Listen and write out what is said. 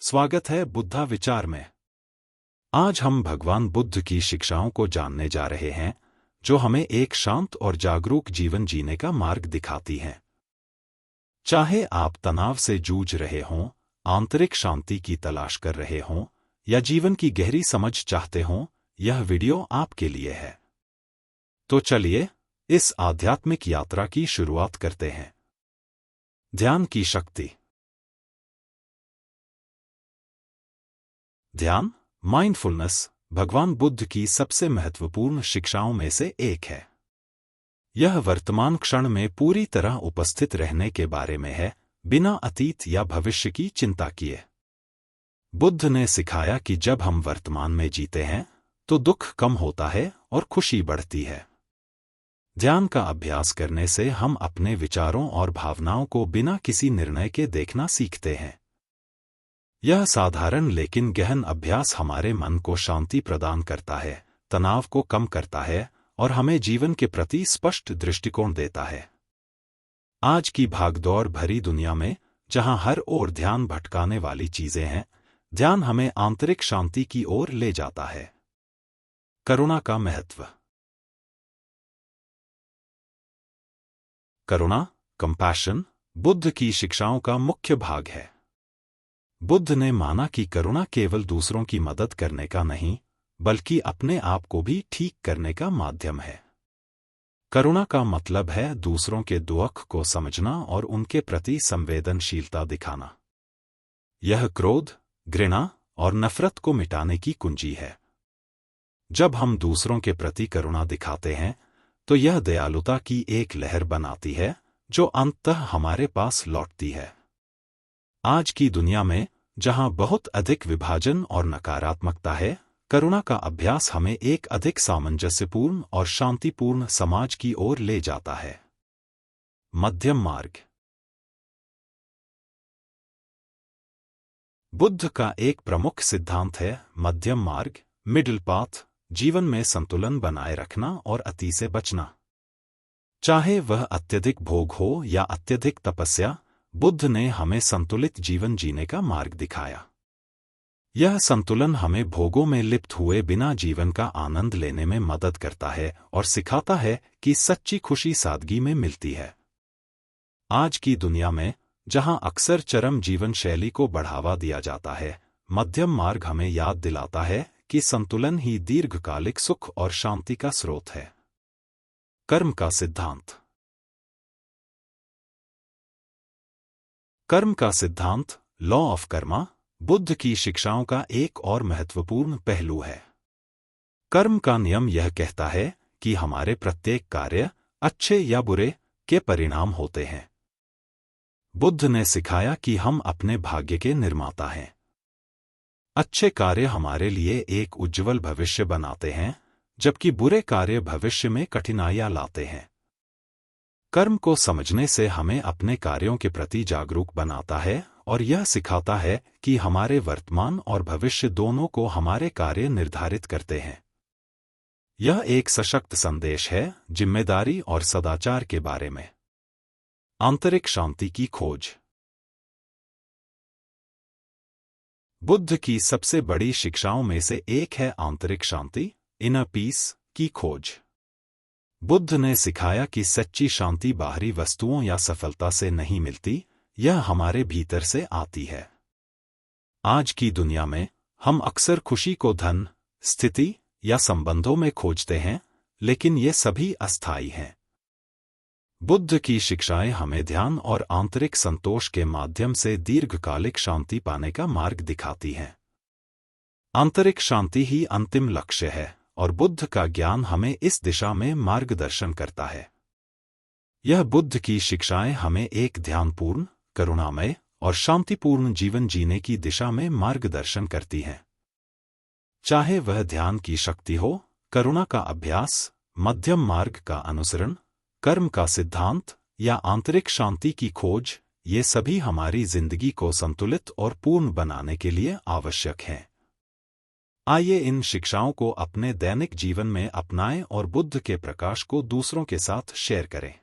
स्वागत है बुद्धा विचार में। आज हम भगवान बुद्ध की शिक्षाओं को जानने जा रहे हैं, जो हमें एक शांत और जागरूक जीवन जीने का मार्ग दिखाती हैं। चाहे आप तनाव से जूझ रहे हों, आंतरिक शांति की तलाश कर रहे हों, या जीवन की गहरी समझ चाहते हों, यह वीडियो आपके लिए है। तो चलिए इस आध्यात्मिक यात्रा की शुरुआत करते हैं। ध्यान की शक्ति। ध्यान, माइंडफुलनेस, भगवान बुद्ध की सबसे महत्वपूर्ण शिक्षाओं में से एक है। यह वर्तमान क्षण में पूरी तरह उपस्थित रहने के बारे में है, बिना अतीत या भविष्य की चिंता किए। बुद्ध ने सिखाया कि जब हम वर्तमान में जीते हैं, तो दुख कम होता है और खुशी बढ़ती है। ध्यान का अभ्यास करने से हम अपने विचारों और भावनाओं को बिना किसी निर्णय के देखना सीखते हैं। यह साधारण लेकिन गहन अभ्यास हमारे मन को शांति प्रदान करता है, तनाव को कम करता है और हमें जीवन के प्रति स्पष्ट दृष्टिकोण देता है। आज की भागदौड़ भरी दुनिया में, जहां हर ओर ध्यान भटकाने वाली चीजें हैं, ध्यान हमें आंतरिक शांति की ओर ले जाता है। करुणा का महत्व। करुणा, कंपैशन, बुद्ध की शिक्षाओं का मुख्य भाग है। बुद्ध ने माना कि करुणा केवल दूसरों की मदद करने का नहीं, बल्कि अपने आप को भी ठीक करने का माध्यम है। करुणा का मतलब है दूसरों के दुख को समझना और उनके प्रति संवेदनशीलता दिखाना। यह क्रोध, घृणा और नफरत को मिटाने की कुंजी है। जब हम दूसरों के प्रति करुणा दिखाते हैं, तो यह दयालुता की एक लहर बनाती है, जो अंततः हमारे पास लौटती है। आज की दुनिया में, जहां बहुत अधिक विभाजन और नकारात्मकता है, करुणा का अभ्यास हमें एक अधिक सामंजस्यपूर्ण और शांतिपूर्ण समाज की ओर ले जाता है। मध्यम मार्ग। बुद्ध का एक प्रमुख सिद्धांत है मध्यम मार्ग, मिडिल पाथ, जीवन में संतुलन बनाए रखना और अति से बचना। चाहे वह अत्यधिक भोग हो या अत्यधिक तपस्या, बुद्ध ने हमें संतुलित जीवन जीने का मार्ग दिखाया। यह संतुलन हमें भोगों में लिप्त हुए बिना जीवन का आनंद लेने में मदद करता है और सिखाता है कि सच्ची खुशी सादगी में मिलती है। आज की दुनिया में, जहां अक्सर चरम जीवन शैली को बढ़ावा दिया जाता है, मध्यम मार्ग हमें याद दिलाता है कि संतुलन ही दीर्घकालिक सुख और शांति का स्रोत है। कर्म का सिद्धांत। कर्म का सिद्धांत, लॉ ऑफ कर्मा, बुद्ध की शिक्षाओं का एक और महत्वपूर्ण पहलू है। कर्म का नियम यह कहता है कि हमारे प्रत्येक कार्य, अच्छे या बुरे, के परिणाम होते हैं। बुद्ध ने सिखाया कि हम अपने भाग्य के निर्माता हैं। अच्छे कार्य हमारे लिए एक उज्ज्वल भविष्य बनाते हैं, जबकि बुरे कार्य भविष्य में कठिनाइयां लाते हैं। कर्म को समझने से हमें अपने कार्यों के प्रति जागरूक बनाता है और यह सिखाता है कि हमारे वर्तमान और भविष्य दोनों को हमारे कार्य निर्धारित करते हैं। यह एक सशक्त संदेश है जिम्मेदारी और सदाचार के बारे में। आंतरिक शांति की खोज। बुद्ध की सबसे बड़ी शिक्षाओं में से एक है आंतरिक शांति, इनर पीस, की खोज। बुद्ध ने सिखाया कि सच्ची शांति बाहरी वस्तुओं या सफलता से नहीं मिलती, यह हमारे भीतर से आती है। आज की दुनिया में, हम अक्सर खुशी को धन, स्थिति या संबंधों में खोजते हैं, लेकिन ये सभी अस्थायी हैं। बुद्ध की शिक्षाएं हमें ध्यान और आंतरिक संतोष के माध्यम से दीर्घकालिक शांति पाने का मार्ग दिखाती हैं। आंतरिक शांति ही अंतिम लक्ष्य है, और बुद्ध का ज्ञान हमें इस दिशा में मार्गदर्शन करता है। यह बुद्ध की शिक्षाएं हमें एक ध्यानपूर्ण, करुणामय और शांतिपूर्ण जीवन जीने की दिशा में मार्गदर्शन करती हैं। चाहे वह ध्यान की शक्ति हो, करुणा का अभ्यास, मध्यम मार्ग का अनुसरण, कर्म का सिद्धांत या आंतरिक शांति की खोज, ये सभी हमारी जिंदगी को संतुलित और पूर्ण बनाने के लिए आवश्यक हैं। आइए इन शिक्षाओं को अपने दैनिक जीवन में अपनाएं और बुद्ध के प्रकाश को दूसरों के साथ शेयर करें।